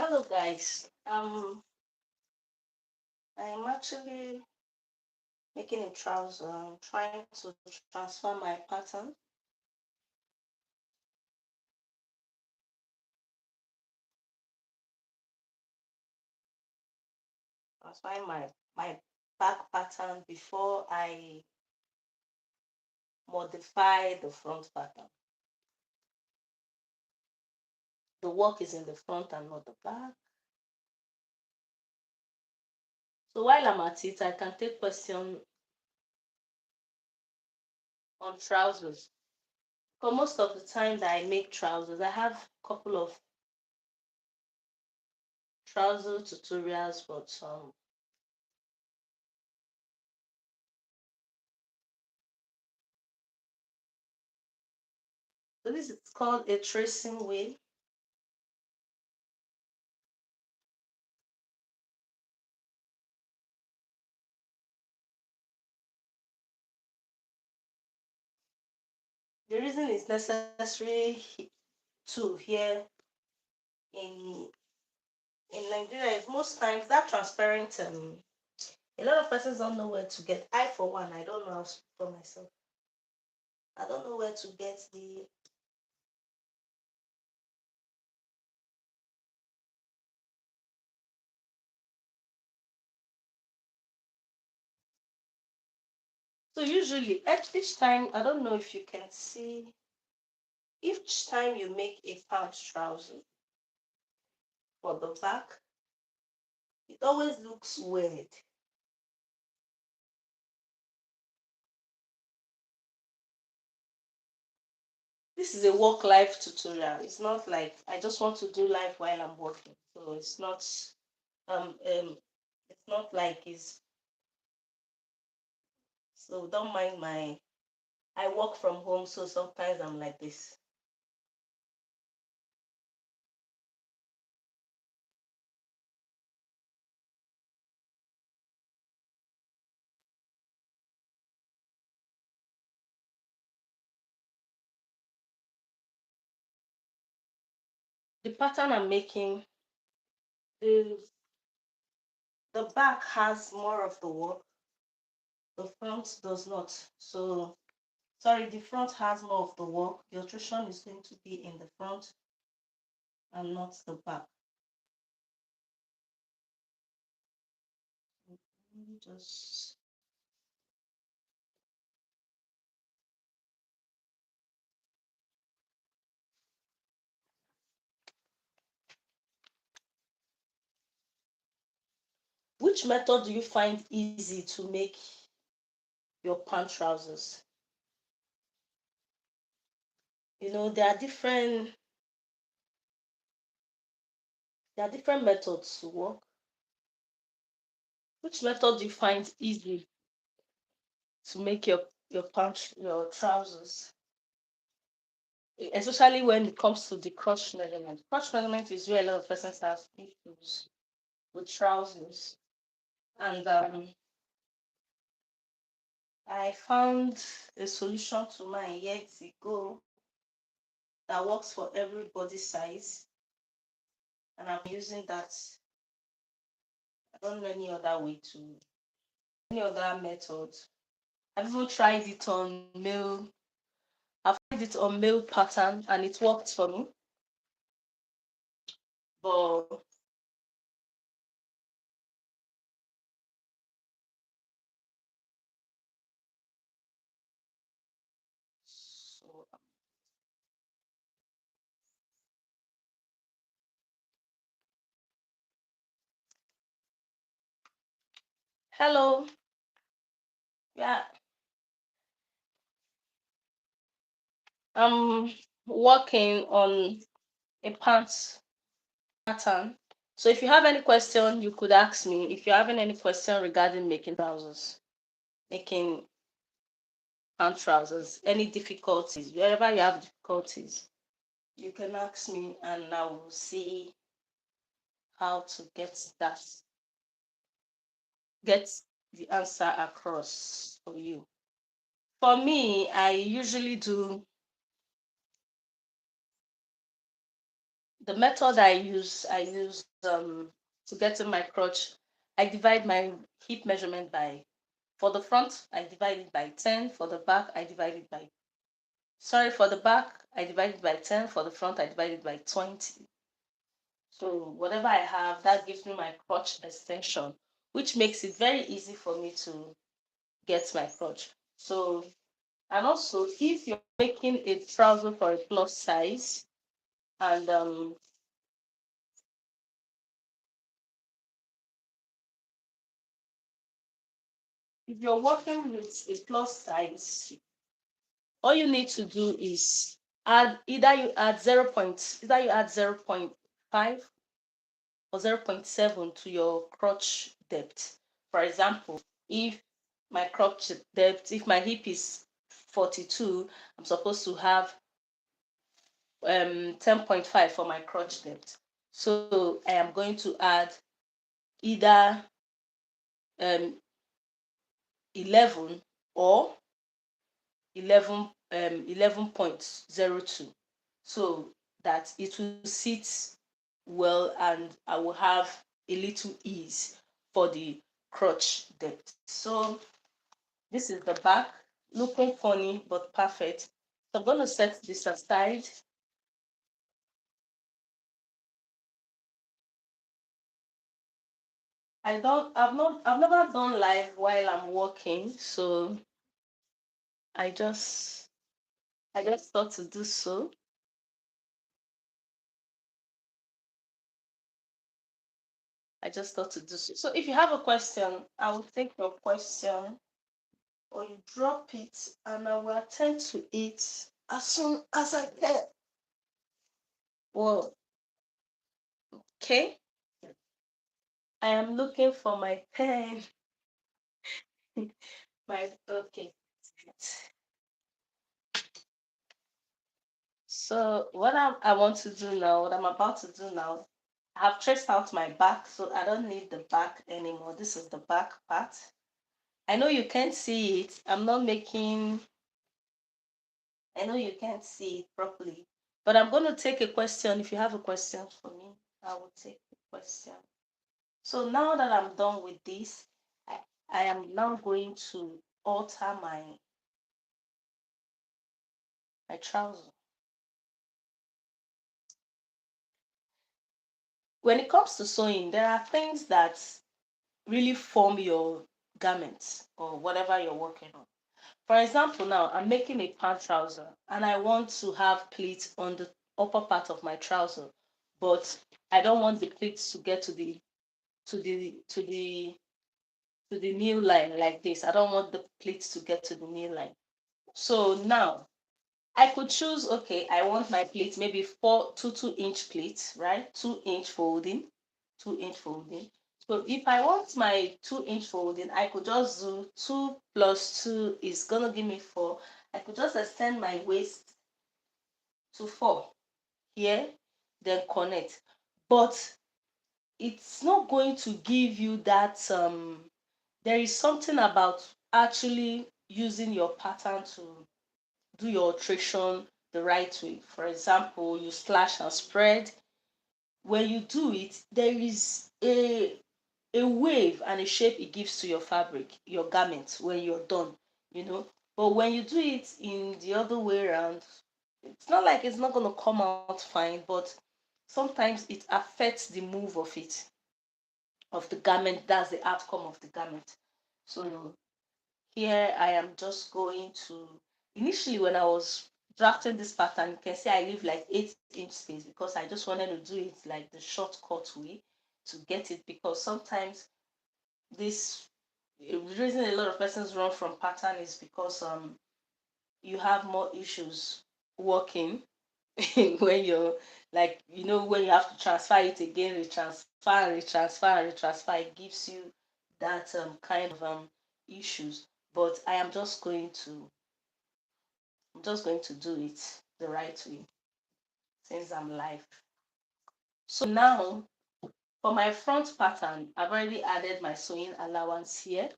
Hello guys. I'm actually making a trouser. I'm trying to transfer my pattern. Transferring my back pattern before I modify the front pattern. The work is in the front and not the back. So while I'm at it, I can take question on trousers. For most of the time that I make trousers, I have a couple of trouser tutorials, but so this is called a tracing wheel. The reason it's necessary to here in Nigeria is most times that transparent a lot of persons don't know where to get. I for one, I don't know how to speak for myself. I don't know where to get the so usually at each time, I don't know if you can see each time you make a pant trouser for the back, it always looks weird. This is a work life tutorial. It's not like I just want to do life while I'm working. So it's not like it's so don't mind my I work from home, so sometimes I'm like this. The pattern I'm making, the the back has more of the work, the front does not. So sorry, the front has more of the work. The alteration is going to be in the front and not the back. Let me just which method do you find easy to make your pant trousers? There are different methods to work. Which method do you find easy to make your trousers? Especially when it comes to the crotch measurement. Crotch measurement is where a lot of persons have issues with trousers. And I found a solution to mine years ago that works for every body size. And I'm using that. I don't know any other method. I've even tried it on male. I've tried it on male pattern and it worked for me. But so, hello. Yeah, I'm working on a pants pattern. So if you have any question, you could ask me. If you're having any question regarding making trousers, making pant trousers, any difficulties, wherever you have difficulties, you can ask me and I will see how to get the answer across for you. For me, I usually do the method I use to get in my crotch. I divide my hip measurement by, for the front I divide it by 10, for the back I divide it by, sorry, for the back I divide it by 10, for the front I divide it by 20. So whatever I have, that gives me my crotch extension, which makes it very easy for me to get my crotch. So, and also if you're making a trouser for a plus size, and if you're working with a plus size, all you need to do is add, either you add 0.5 or 0.7 to your crotch depth. For example, if my crotch depth, if my hip is 42, I'm supposed to have 10.5 for my crotch depth. So I am going to add either 11 or 11.02, so that it will sit well and I will have a little ease for the crotch depth. So this is the back, looking funny but perfect. So I'm going to set this aside. I've never done live while I'm working, so I just I just thought to do so. I just thought to do so. So if you have a question, I will take your question, or you drop it and I will attend to it as soon as I can. Well, okay. I am looking for my pen. My okay. So I want to do now, what I'm about to do now, I have traced out my back, so I don't need the back anymore. This is the back part. I know you can't see it. I know you can't see it properly, but I'm going to take a question. If you have a question for me, I will take the question. So now that I'm done with this, I am now going to alter my trouser. When it comes to sewing, there are things that really form your garments or whatever you're working on. For example, now I'm making a pant trouser and I want to have pleats on the upper part of my trouser, but I don't want the pleats to get to the to the to the new line like this. I don't want the pleats to get to the new line. So now I could choose, okay, I want my pleats maybe 2 inch pleats, right? 2 inch folding, 2 inch folding. So if I want my 2 inch folding, I could just do 2 + 2 is gonna give me 4. I could just extend my waist to 4 here, then connect. But it's not going to give you that there is something about actually using your pattern to do your alteration the right way. For example, you slash and spread. When you do it, there is a wave and a shape it gives to your fabric, your garment when you're done, you know. But when you do it in the other way around, it's not like it's not going to come out fine, but sometimes it affects the move of it, of the garment. That's the outcome of the garment. So here I am just going to, initially when I was drafting this pattern, you can see I leave like 8 inch space because I just wanted to do it like the shortcut way to get it, because sometimes this, the reason a lot of persons run from pattern is because you have more issues working when you're like, when you have to transfer it again, retransfer, it gives you that kind of issues. But I'm just going to do it the right way since I'm live. So now for my front pattern, I've already added my sewing allowance here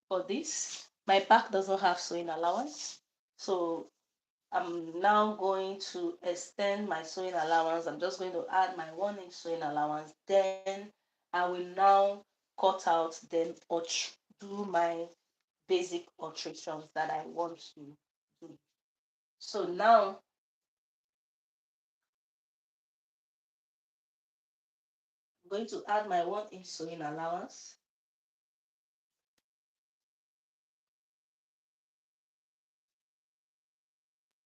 for this. My back doesn't have sewing allowance, so I'm now going to extend my sewing allowance. I'm just going to add my 1 inch sewing allowance. Then I will now cut out, then do my basic alterations that I want to do. So now I'm going to add my 1 inch sewing allowance.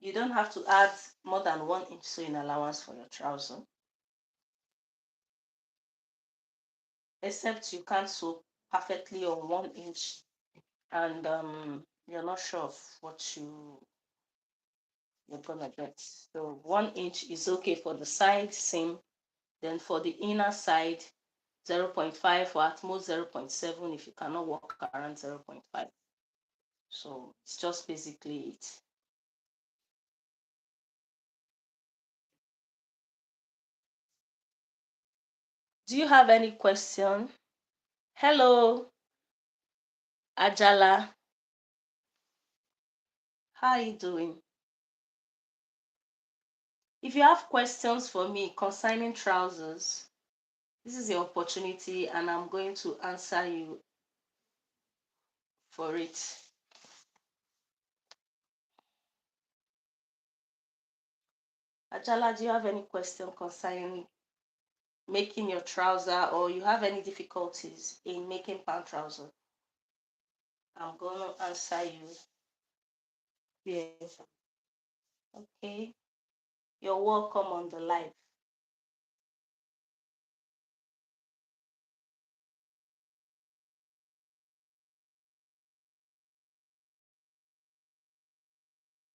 You don't have to add more than 1 inch sewing allowance for your trouser, except you can't sew perfectly on 1 inch and you're not sure of what you're gonna get. So 1 inch is okay for the side seam. Then for the inner side, 0.5 or at most 0.7 if you cannot walk around 0.5. So it's just basically it. Do you have any question? Hello, Ajala. How are you doing? If you have questions for me concerning trousers, this is your opportunity and I'm going to answer you for it. Ajala, do you have any question concerning making your trouser, or you have any difficulties in making pant trouser? I'm going to answer you. Yes. Okay. You're welcome on the live.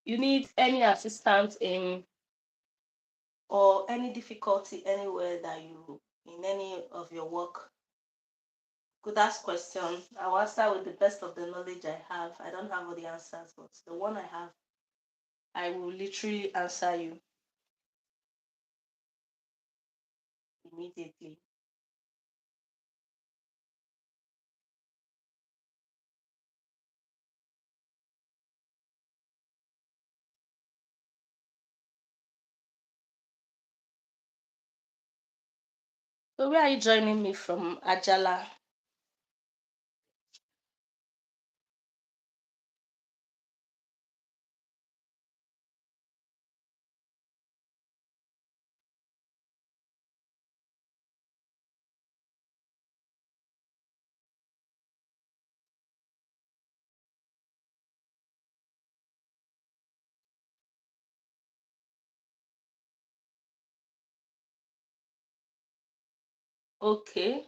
You need any assistance in or any difficulty anywhere that you in any of your work, could ask question. I'll answer with the best of the knowledge I have. I don't have all the answers, but the one I have, I will literally answer you immediately. So where are you joining me from, Ajala? Okay.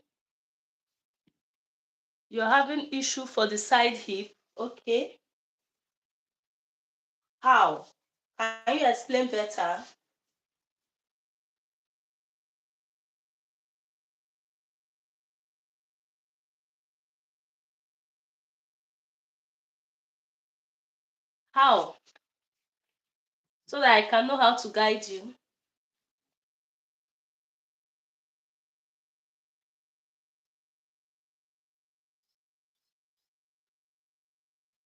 You're having issue for the side hip. Okay. How? Can you explain better? How? So that I can know how to guide you.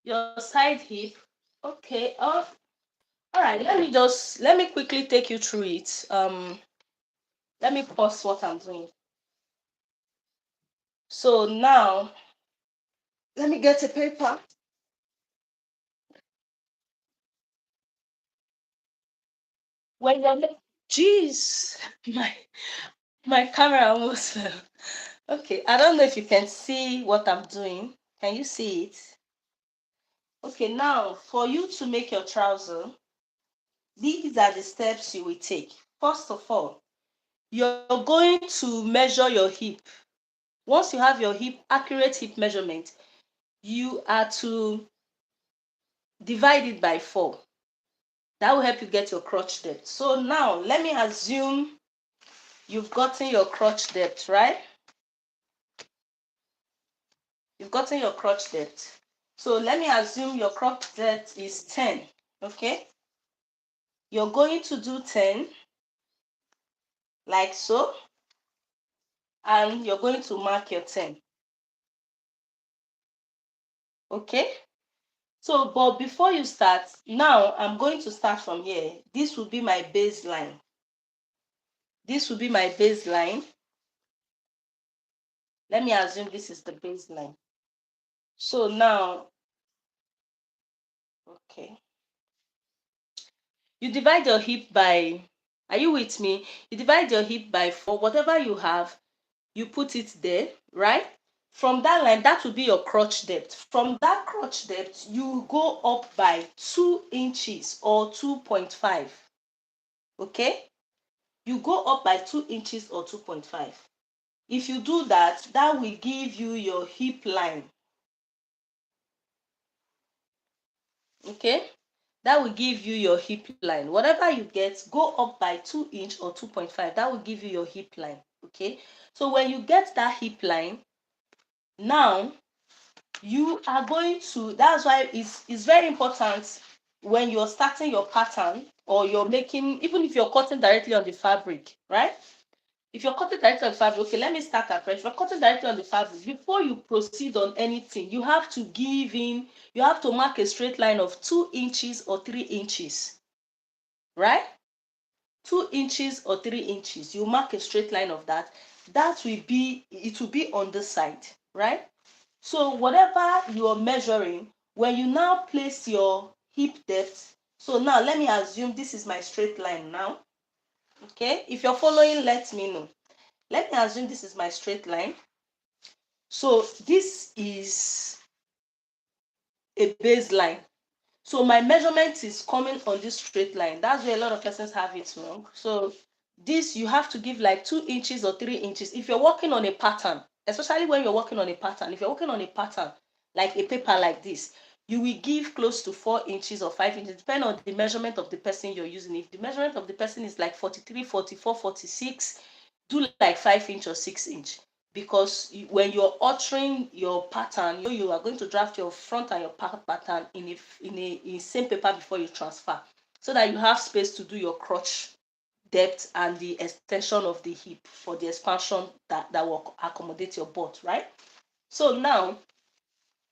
Your side hip. Okay. Oh, all right. Let me quickly take you through it. Let me pause what I'm doing. So now, let me get a paper. When you're jeez, my camera almost fell. Okay, I don't know if you can see what I'm doing. Can you see it? Okay, now for you to make your trouser, these are the steps you will take. First of all, you're going to measure your hip. Once you have your accurate hip measurement, you are to divide it by 4. That will help you get your crotch depth. So now let me assume you've gotten your crotch depth, right? You've gotten your crotch depth. So let me assume your crotch depth is 10. Okay? You're going to do 10 like so, and you're going to mark your 10. Okay? So, but before you start, now I'm going to start from here. This will be my baseline. This will be my baseline. Let me assume this is the baseline. So now, okay. You divide your hip by, are you with me? You divide your hip by 4, whatever you have, you put it there, right? From that line, that will be your crotch depth. From that crotch depth, you go up by 2 inches or 2.5. Okay? You go up by 2 inches or 2.5. If you do that, that will give you your hip line. Okay? That will give you your hip line. Whatever you get, go up by 2 inch or 2.5. That will give you your hip line. Okay? So when you get that hip line, now you are going to, that's why it's very important when you're starting your pattern, or you're making, even if you're cutting directly on the fabric, right? If you're cutting directly on the fabric, okay, let me start afresh. If you're cutting directly on the fabric, before you proceed on anything, you have to give in, you have to mark a straight line of 2 inches or 3 inches, right? 2 inches or 3 inches. You mark a straight line of that. That will be, it will be on the side, right? So whatever you're measuring, when you now place your hip depth, so now let me assume this is my straight line now. Okay, if you're following, let me know. Let me assume this is my straight line. So this is a baseline. So my measurement is coming on this straight line. That's where a lot of persons have it wrong. So this, you have to give like 2 inches or 3 inches. If you're working on a pattern, especially when you're working on a pattern, if you're working on a pattern, like a paper like this, you will give close to 4 inches or 5 inches, depending on the measurement of the person you're using. If the measurement of the person is like 43, 44, 46, do like 5 inch or 6 inch. Because when you're altering your pattern, you are going to draft your front and your back pattern in same paper before you transfer, so that you have space to do your crotch depth and the extension of the hip for the expansion that will accommodate your butt, right? So now,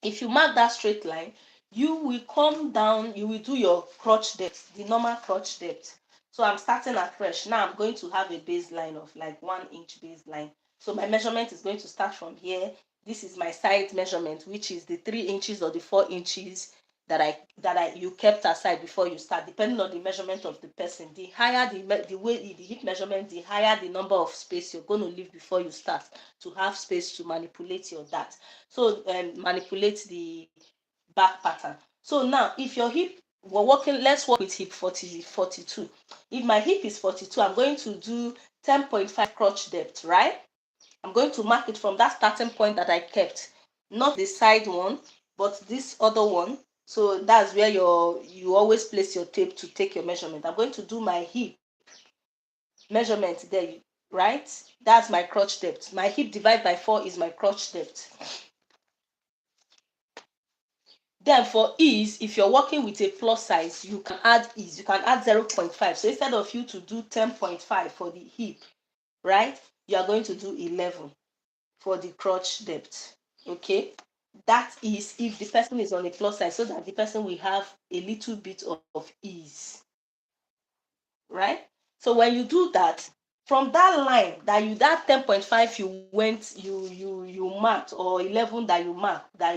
if you mark that straight line, you will come down, you will do your crotch depth, the normal crotch depth. So I'm starting afresh. Now I'm going to have a baseline of like 1 inch baseline. So my measurement is going to start from here. This is my side measurement, which is the 3 inches or the 4 inches that you kept aside before you start, depending on the measurement of the person. The higher the way the hip measurement, the higher the number of space you're going to leave before you start, to have space to manipulate your that. So manipulate the back pattern. So now, if your hip, we're working, let's work with hip 42. If my hip is 42, I'm going to do 10.5 crotch depth, right? I'm going to mark it from that starting point that I kept, not the side one, but this other one. So that's where you always place your tape to take your measurement. I'm going to do my hip measurement there, right? That's my crotch depth. My hip divided by 4 is my crotch depth. Then for ease, if you're working with a plus size, you can add ease. You can add 0.5. So instead of you to do 10.5 for the hip, right, you are going to do 11 for the crotch depth. Okay, that is if the person is on a plus size, so that the person will have a little bit of ease, right? So when you do that, from that line that 10.5 you marked, or 11 that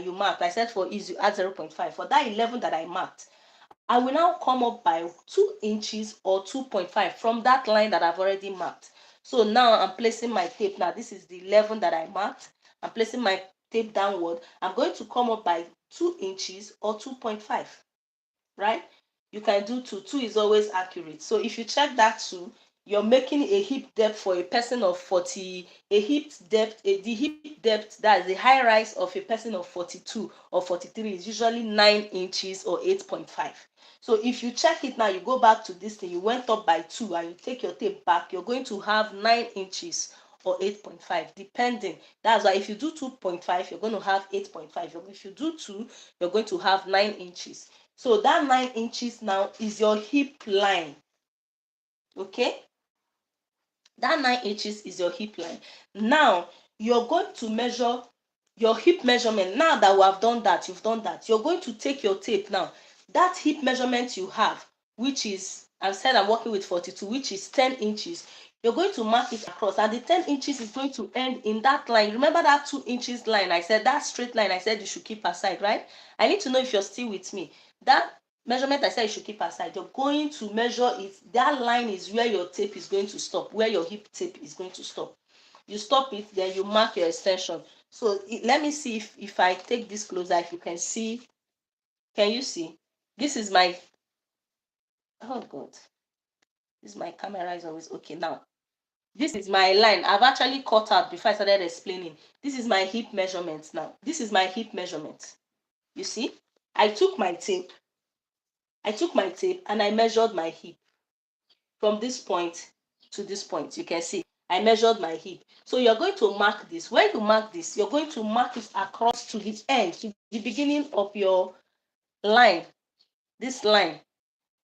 you marked, I said for ease you add 0.5. For that 11 that I marked, I will now come up by 2 inches or 2.5 from that line that I've already marked. So now I'm placing my tape. Now this is the 11 that I marked. I'm placing my tape downward. I'm going to come up by 2 inches or 2.5, right? You can do 2. 2 is always accurate. So if you check that 2, you're making a hip depth for a person of 40, the hip depth, that is the high rise of a person of 42 or 43, is usually 9 inches or 8.5. So if you check it now, you go back to this thing, you went up by 2 and you take your tape back, you're going to have 9 inches or 8.5, depending. That's why if you do 2.5, you're going to have 8.5. If you do 2, you're going to have 9 inches. So that 9 inches now is your hip line. Okay? That 9 inches is your hip line. Now, you're going to measure your hip measurement. Now that we have done that, you've done that, you're going to take your tape now. That hip measurement you have, which is, I said I'm working with 42, which is 10 inches. You're going to mark it across, and the 10 inches is going to end in that line. Remember that 2 inches line? I said that straight line I said you should keep aside, right? I need to know if you're still with me. That measurement I said you should keep aside, you're going to measure it. That line is where your tape is going to stop, where your hip tape is going to stop. You stop it, then you mark your extension. So let me see if I take this closer, if you can see. Can you see? This is my, oh God, this my camera is always okay now. This is my line. I've actually cut out before I started explaining. This is my hip measurement now. This is my hip measurement. You see? I took my tape and I measured my hip from this point to this point. You can see I measured my hip. So you're going to mark this. When you mark this, you're going to mark it across to the end, to the beginning of your line. This line,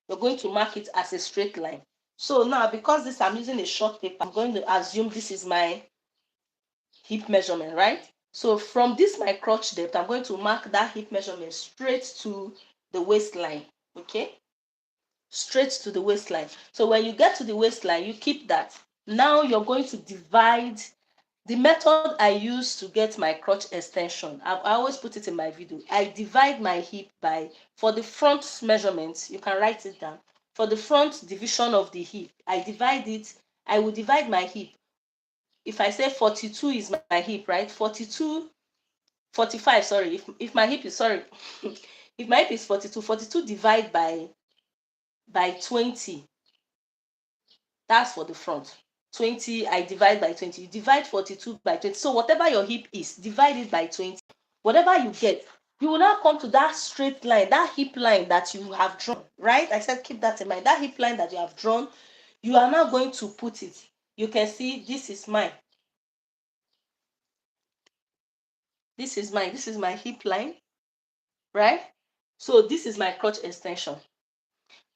you're going to mark it as a straight line. So now, because this I'm using a short tape, I'm going to assume this is my hip measurement, right? So from this my crotch depth, I'm going to mark that hip measurement straight to the waistline. Okay, straight to the waistline. So when you get to the waistline, you keep that. Now you're going to divide. The method I use to get my crotch extension, I always put it in my video. I divide my hip by, for the front measurements, you can write it down. For the front division of the hip, I divide it. I will divide my hip. If I say 42 is my hip, right? 42, 45, sorry. If my hip is, sorry, if my hip is 42, 42 divide by 20. That's for the front. 20, I divide by 20. You divide 42 by 20. So whatever your hip is, divide it by 20. Whatever you get, you will now come to that straight line, that hip line that you have drawn, right? I said keep that in mind. That hip line that you have drawn, you are now going to put it. You can see this is mine. This is mine. This is my hip line, right? So this is my crotch extension.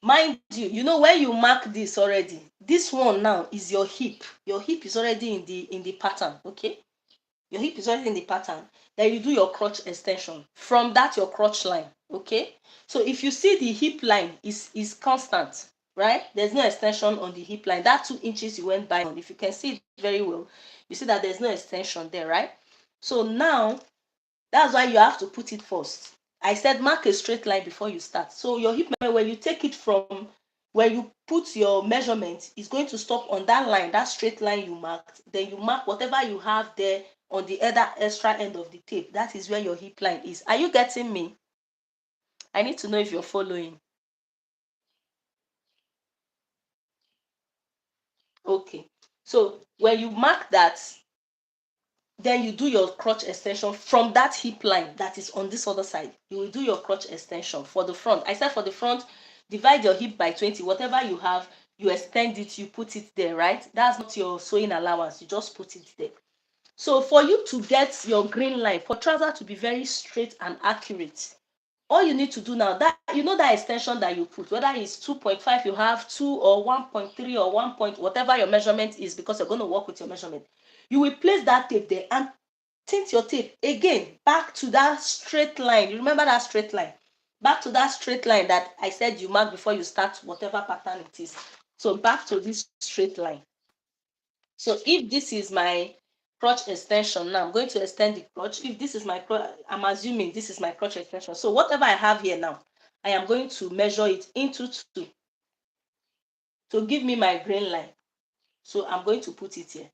Mind you, you know when you mark this already, this one now is your hip. Your hip is already in the pattern, okay? Your hip is already in the pattern. Then you do your crotch extension. From that, your crotch line, okay? So if you see the hip line is constant, right? There's no extension on the hip line. That 2 inches you went by on, if you can see it very well, you see that there's no extension there, right? So now, that's why you have to put it first. I said mark a straight line before you start. So your hip, when you take it from where you put your measurement, is going to stop on that line, that straight line you marked. Then you mark whatever you have there on the other extra end of the tape. That is where your hip line is. Are you getting me? I need to know if you're following. Okay. So when you mark that, then you do your crotch extension from that hip line that is on this other side. You will do your crotch extension for the front. I said for the front, divide your hip by 20. Whatever you have, you extend it, you put it there, right? That's not your sewing allowance. You just put it there. So for you to get your green line, for trouser to be very straight and accurate, all you need to do now, that you know that extension that you put, whether it's 2.5 you have, 2 or 1.3 or 1 point, whatever your measurement is, because you're going to work with your measurement, you will place that tape there and tint your tape again back to that straight line. You remember that straight line? Back to that straight line that I said you mark before you start whatever pattern it is. So back to this straight line. So if this is my crotch extension, now I'm going to extend the crotch. If this is my crotch, I'm assuming this is my crotch extension. So whatever I have here now, I am going to measure it into 2 to give me my green line. So I'm going to put it here.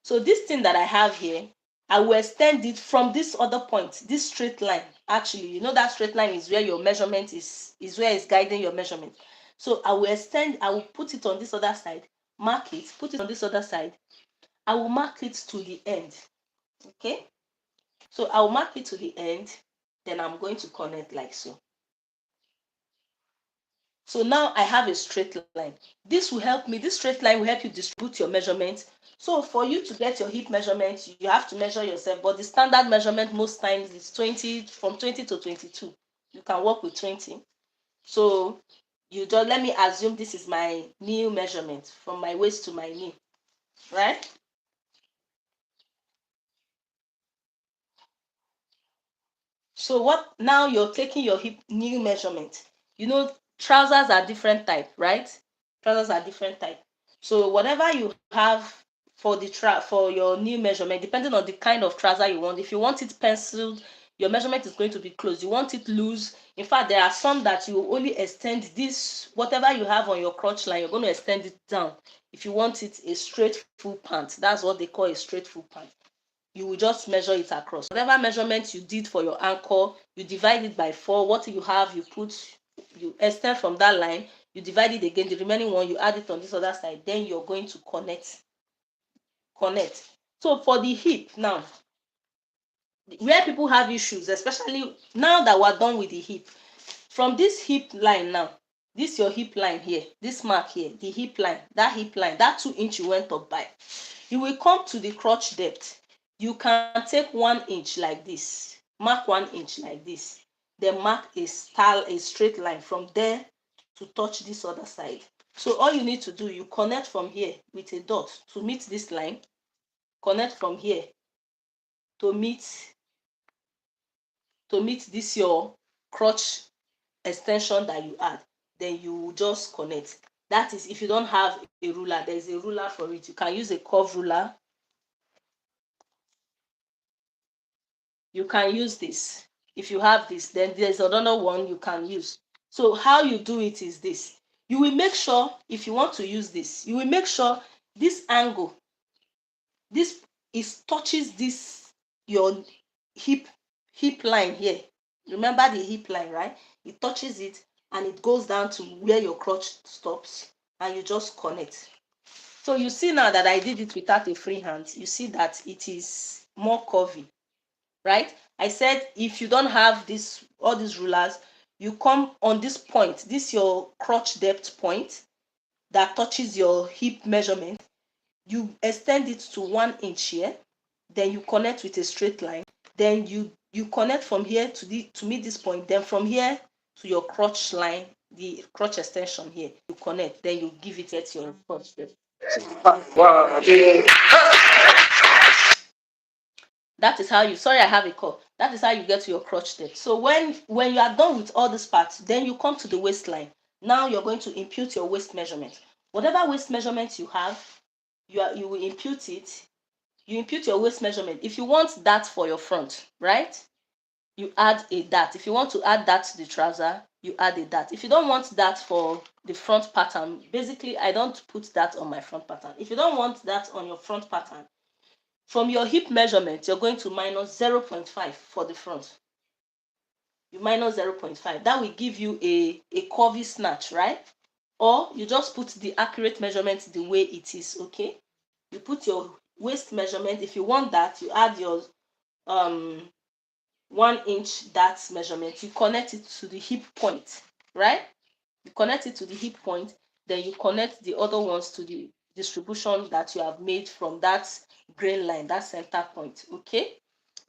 So this thing that I have here, I will extend it from this other point, this straight line. Actually, you know that straight line is where your measurement is where it's guiding your measurement. So I will extend, I will put it on this other side, mark it, put it on this other side. I will mark it to the end. Okay, so I'll mark it to the end, then I'm going to connect like so. So now I have a straight line. This will help me, this straight line will help you distribute your measurement. So for you to get your hip measurement, you have to measure yourself, but the standard measurement most times is 20, from 20 to 22. You can work with 20. So you just, let me assume this is my knee measurement from my waist to my knee, right? So what now you're taking your hip new measurement. You know, trousers are different type, right? Trousers are different type. So whatever you have for the for your new measurement, depending on the kind of trouser you want. If you want it penciled, your measurement is going to be close. You want it loose. In fact, there are some that you only extend this, whatever you have on your crotch line, you're going to extend it down. If you want it a straight full pant, that's what they call a straight full pant. You will just measure it across. Whatever measurement you did for your ankle, you divide it by 4. What you have, you extend from that line, you divide it again, the remaining one, you add it on this other side, then you're going to connect. So for the hip now, where people have issues, especially now that we're done with the hip, from this hip line now, this your hip line here, this mark here, the hip line, that 2 inch you went up by, you will come to the crotch depth. You can take 1 inch like this, mark 1 inch like this, then mark a straight line from there to touch this other side. So all you need to do, you connect from here with a dot to meet this line, connect from here to meet this your crotch extension that you add. Then you just connect. That is, if you don't have a ruler, there is a ruler for it. You can use a curve ruler. You can use this. If you have this, then there's another one you can use. So how you do it is this. You will make sure, if you want to use this, you will make sure this angle, this touches this your hip line here. Remember the hip line, right? It touches it and it goes down to where your crotch stops, and you just connect. So you see now that I did it without a free hand. You see that it is more curvy, right? I said if you don't have all these rulers, you come on this point, this your crotch depth point that touches your hip measurement. You extend it to 1 inch here, then you connect with a straight line, then you connect from here to meet this point, then from here to your crotch line, the crotch extension here, you connect, then you give it at your crotch depth. That is how you, sorry, I have a call. That is how you get to your crotch depth. So when you are done with all these parts, then you come to the waistline. Now you're going to impute your waist measurement. Whatever waist measurement you have, you will impute it. You impute your waist measurement. If you want that for your front, right, you add a dart. If you want to add that to the trouser, you add a dart. If you don't want that for the front pattern, basically I don't put that on my front pattern. If you don't want that on your front pattern, from your hip measurement, you're going to minus 0.5 for the front. You minus 0.5. That will give you a curvy snatch, right? Or you just put the accurate measurement the way it is, okay? You put your waist measurement. If you want that, you add your 1 inch dart measurement. You connect it to the hip point, right? You connect it to the hip point, then you connect the other ones to the distribution that you have made from that grain line, that center point, okay?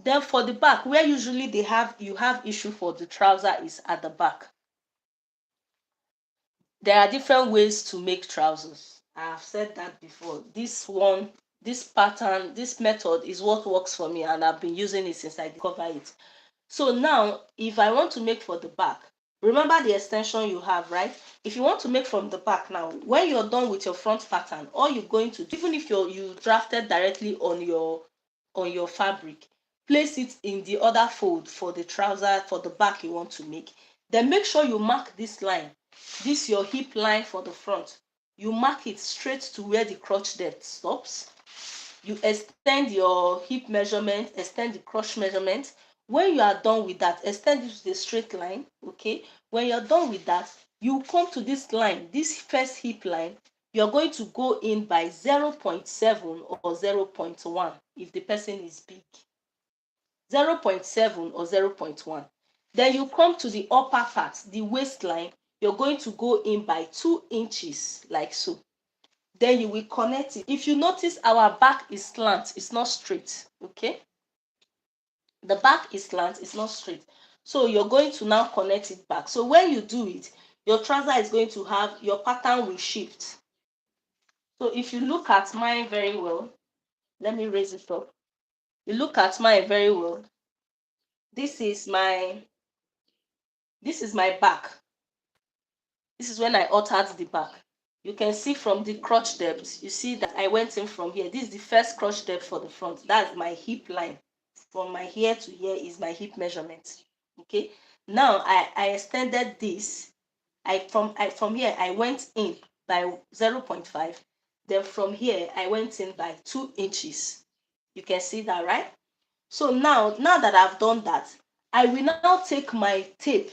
Then for the back, where usually you have issue for the trouser is at the back. There are different ways to make trousers. I have said that before. This pattern, this method is what works for me, and I've been using it since I discovered it. So now, if I want to make for the back, remember the extension you have, right? If you want to make from the back now, when you're done with your front pattern, all you're going to do, even if you drafted directly on your fabric, place it in the other fold for the trouser, for the back you want to make. Then make sure you mark this line, this your hip line for the front. You mark it straight to where the crotch depth stops. You extend your hip measurement, extend the crotch measurement. When you are done with that, extend it to the straight line, okay? When you're done with that, you come to this line, this first hip line. You're going to go in by 0.7 or 0.1 if the person is big. 0.7 or 0.1. Then you come to the upper part, the waistline. You're going to go in by 2 inches, like so. Then you will connect it. If you notice, our back is slant, it's not straight, okay? The back is slant, it's not straight. So you're going to now connect it back. So when you do it, your trouser is going to have, your pattern will shift. So if you look at mine very well, let me raise it up. You look at mine very well. this is my back. This is when I altered the back. You can see from the crotch depth, you see that I went in from here. This is the first crotch depth for the front. That's my hip line. From my here to here is my hip measurement. Okay. Now I extended this. From here I went in by 0.5. Then from here I went in by 2 inches. You can see that, right? So now that I've done that, I will now take my tape,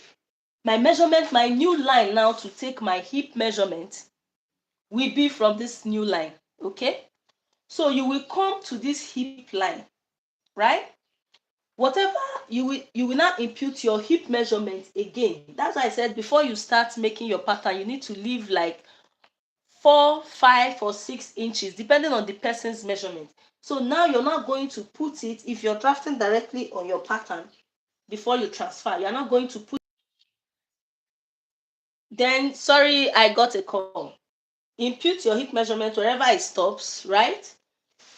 my measurement, my new line now to take my hip measurement will be from this new line. Okay. So you will come to this hip line, right? Whatever you will now impute your hip measurement again. That's why I said before you start making your pattern, you need to leave like 4, 5 or 6 inches depending on the person's measurement. So now you're not going to put it, if you're drafting directly on your pattern before you transfer, you're not going to put. Then sorry, I got a call. Impute your hip measurement wherever it stops, right?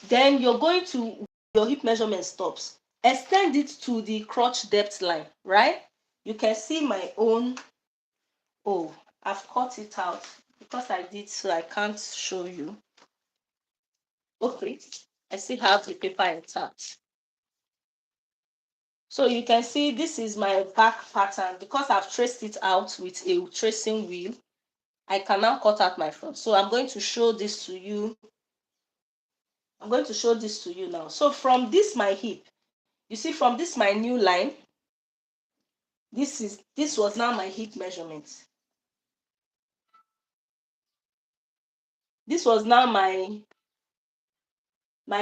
Then you're going to, your hip measurement stops, extend it to the crotch depth line, right? You can see my own. Oh, I've cut it out because I did, so I can't show you. Okay, I still have the paper intact. So you can see this is my back pattern. Because I've traced it out with a tracing wheel, I can now cut out my front. So I'm going to show this to you. I'm going to show this to you now. So from this my hip, you see from this my new line, this was now my hip measurement. This was now my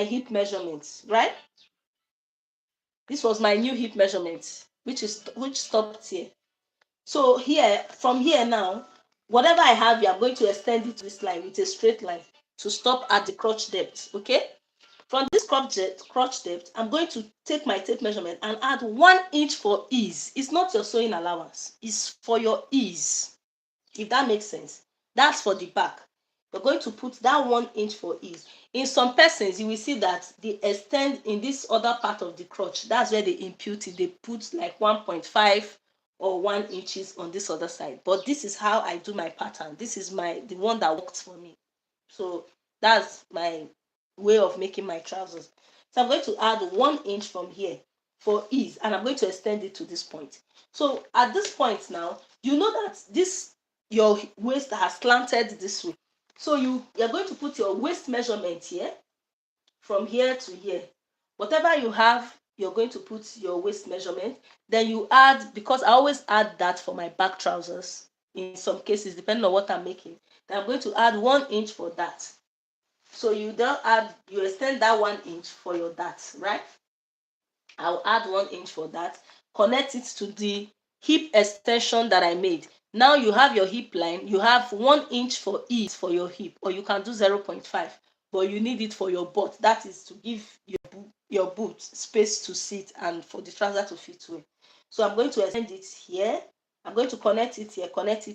hip measurement, right? This was my new hip measurement, which stopped here. So here, from here now, whatever I have here, I'm going to extend it to this line with a straight line to stop at the crotch depth. Okay. From this crotch depth, I'm going to take my tape measurement and add 1 inch for ease. It's not your sewing allowance. It's for your ease. If that makes sense. That's for the back. You're going to put that 1 inch for ease. In some persons, you will see that they extend in this other part of the crotch. That's where they impute it. They put like 1.5 or 1 inches on this other side. But this is how I do my pattern. This is the one that works for me. So that's my way of making my trousers. So I'm going to add 1 inch from here for ease, and I'm going to extend it to this point. So at this point now, you know that your waist has slanted this way. So you're going to put your waist measurement here, from here to here. Whatever you have, you're going to put your waist measurement. Then you add, because I always add that for my back trousers, in some cases, depending on what I'm making, then I'm going to add 1 inch for that. So you extend that 1 inch for your that, right? I'll add 1 inch for that. Connect it to the hip extension that I made. Now you have your hip line. You have 1 inch for ease for your hip, or you can do 0.5, but you need it for your butt. That is to give your boot space to sit and for the trouser to fit well. So I'm going to extend it here. I'm going to connect it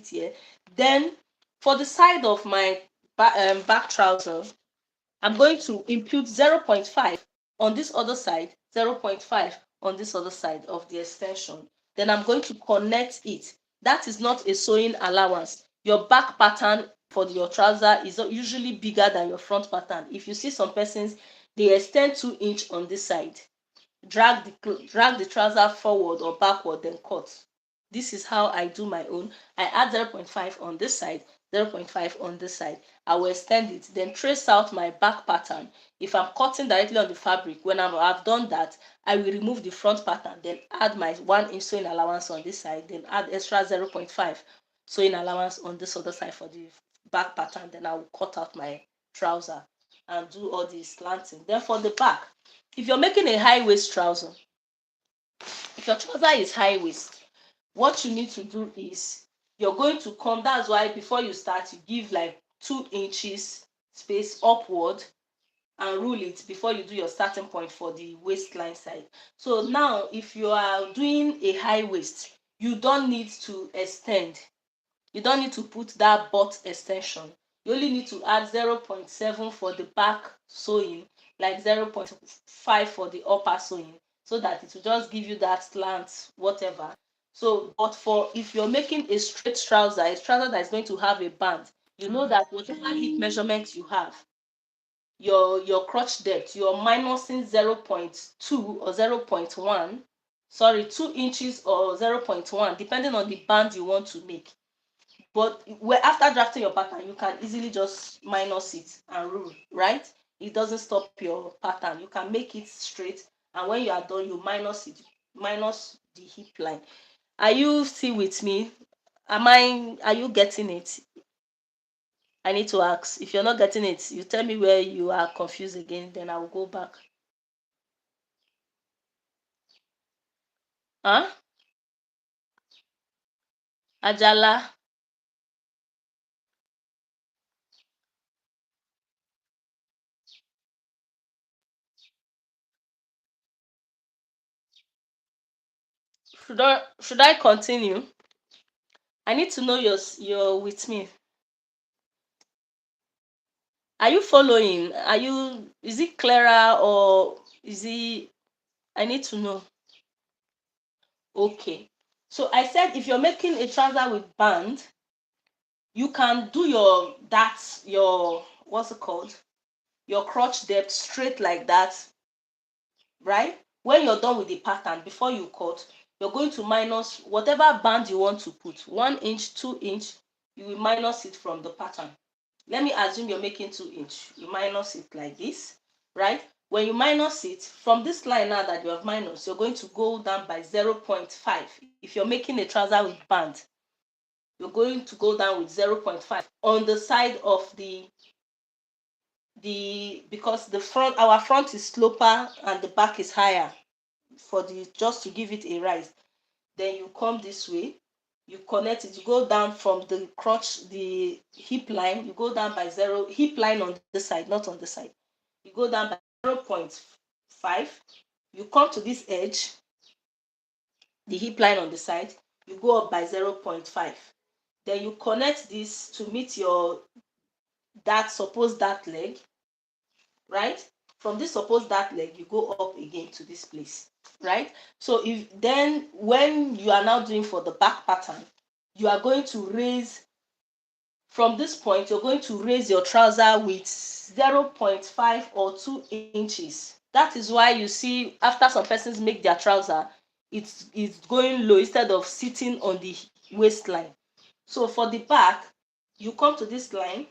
here. Then for the side of my back trouser, I'm going to impute 0.5 on this other side, 0.5 on this other side of the extension. Then I'm going to connect it. That is not a sewing allowance. Your back pattern for your trouser is usually bigger than your front pattern. If you see some persons, they extend 2 inch on this side. Drag the trouser forward or backward, then cut. This is how I do my own. I add 0.5 on this side, 0.5 on this side. I will extend it, then trace out my back pattern. If I'm cutting directly on the fabric, when I've done that, I will remove the front pattern, then add my 1 inch sewing allowance on this side, then add extra 0.5 sewing allowance on this other side for the back pattern. Then I will cut out my trouser and do all the slanting. Then for the back, if you're making a high waist trouser, if your trouser is high waist, what you need to do is you're going to come. That's why before you start, you give like 2 inches space upward and rule it before you do your starting point for the waistline side. So now if you are doing a high waist, you don't need to extend. You don't need to put that butt extension. You only need to add 0.7 for the back sewing, like 0.5 for the upper sewing. so that it will just give you that slant, whatever. So, but for if you're making a straight trouser, a trouser that is going to have a band, you know that whatever hip measurement you have, your crotch depth, you're minusing 0.2 or 0.1, sorry, 2 inches or 0.1, depending on the band you want to make. But where after drafting your pattern, you can easily just minus it and rule, right? It doesn't stop your pattern. You can make it straight, and when you are done, you minus it, minus the hip line. Are you still with me? Are you getting it? I need to ask. If you're not getting it, you tell me where you are confused again, then I will go back. Huh? Ajala. Should I continue? I need to know you're with me. Are you following? Is it clearer or is it, I need to know. Okay. So I said if you're making a trouser with band, you can do your what's it called? Your crotch depth straight like that, right? When you're done with the pattern, before you cut, you're going to minus whatever band you want to put, 1 inch, 2 inch, you will minus it from the pattern. Let me assume you're making 2 inch. You minus it like this, right? When you minus it from this line now that you have minus, you're going to go down by 0.5. If you're making a trouser with band, you're going to go down with 0.5 on the side of the because our front is sloper and the back is higher, for the just to give it a rise. Then you come this way, you connect it, you go down from the crotch, the hip line, you go down by 0, hip line on this side, not on the side, you go down by 0.5, you come to this edge, the hip line on the side, you go up by 0.5, then you connect this to meet your that leg, right? From this that leg, you go up again to this place, right? So if then when you are now doing for the back pattern, you are going to raise from this point, you're going to raise your trouser with 0.5 or 2 inches. That is why you see after some persons make their trouser, it's going low instead of sitting on the waistline. So for the back, you come to this line,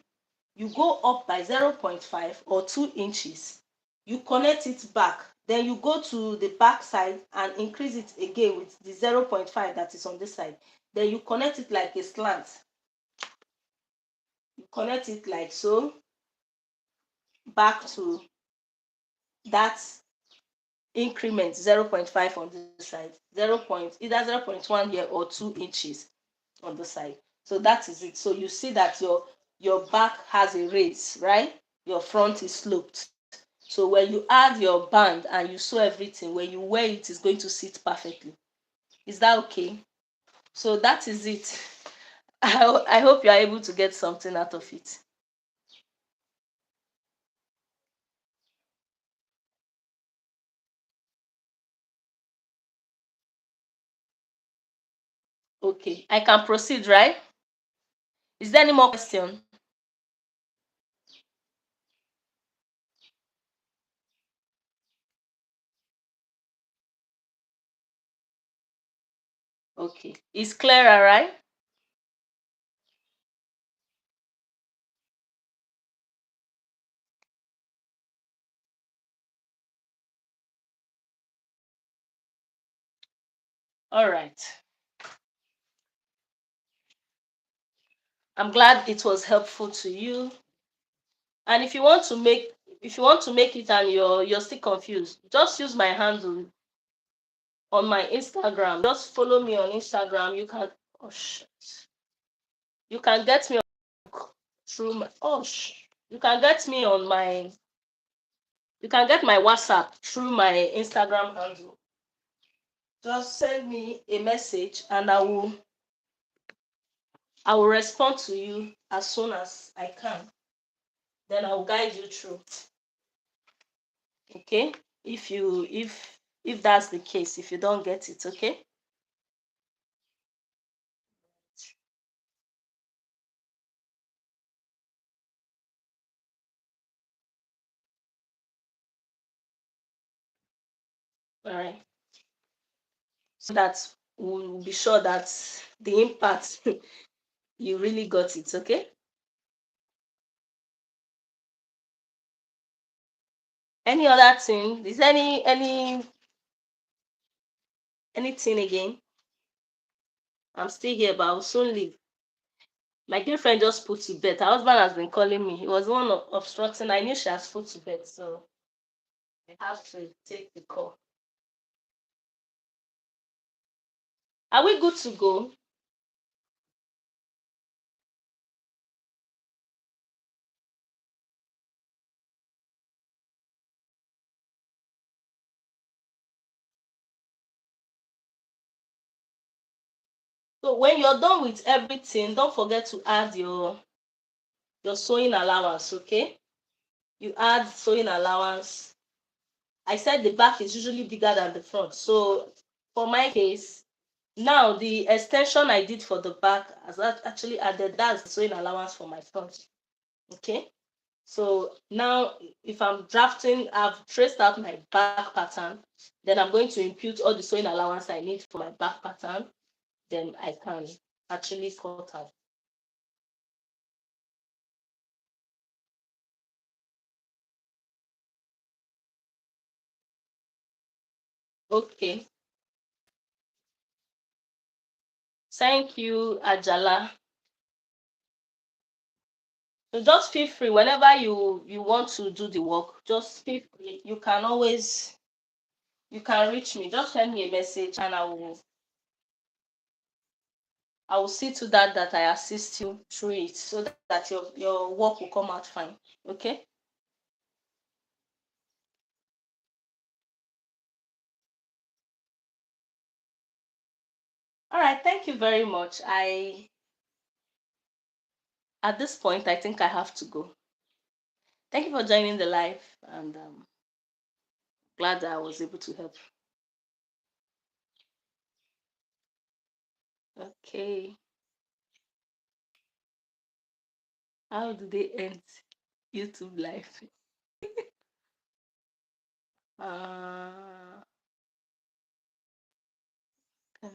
you go up by 0.5 or 2 inches, you connect it back, then you go to the back side and increase it again with the 0.5 that is on this side, then you connect it like a slant, you connect it like so back to that increment 0.5 on this side, either 0.1 here or 2 inches on the side. So that is it. So you see that your back has a raise, right? Your front is sloped. So when you add your band and you sew everything, when you wear it, it's going to sit perfectly. Is that okay? So that is it. I hope you are able to get something out of it. Okay, I can proceed, right? Is there any more question? Okay, it's clearer, right? All right. I'm glad it was helpful to you. And if you want to make it and you're still confused, just use my handle on my Instagram. Just follow me on Instagram. You can, oh shit. You can get me through my, you can get me on my, you can get my WhatsApp through my Instagram handle. Just send me a message and I will respond to you as soon as I can. Then I will guide you through. Okay? If if that's the case, if you don't get it, okay? All right. So that we'll be sure that the impact you really got it, okay? Any other thing? Is there anything again? I'm still here, but I'll soon leave. My girlfriend just put to bed. Her husband has been calling me. He was the one obstructing. I knew she has put to bed, so I have to take the call. Are we good to go? So when you're done with everything, don't forget to add your sewing allowance, okay? You add sewing allowance. I said the back is usually bigger than the front. So for my case, now the extension I did for the back has actually added, that's the sewing allowance for my front. Okay. So now if I'm drafting, I've traced out my back pattern, then I'm going to impute all the sewing allowance I need for my back pattern. Then I can actually cut out. Okay. Thank you, Ajala. So just feel free whenever you want to do the work. Just feel free. You can reach me. Just send me a message, and I will see to that I assist you through it, so that your work will come out fine. Okay. All right. Thank you very much. At this point, I think I have to go. Thank you for joining the live, and glad that I was able to help. Okay. How do they end YouTube live? Uh, okay.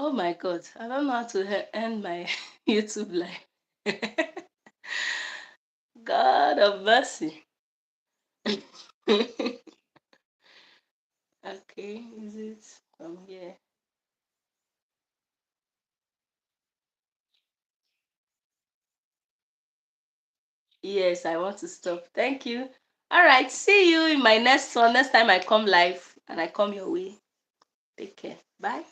Oh my God, I don't know how to end my YouTube live. God of mercy. Okay, is it from here? Yes, I want to stop. Thank you. All right, see you in my next one. Next time I come live and I come your way. Take care. Bye.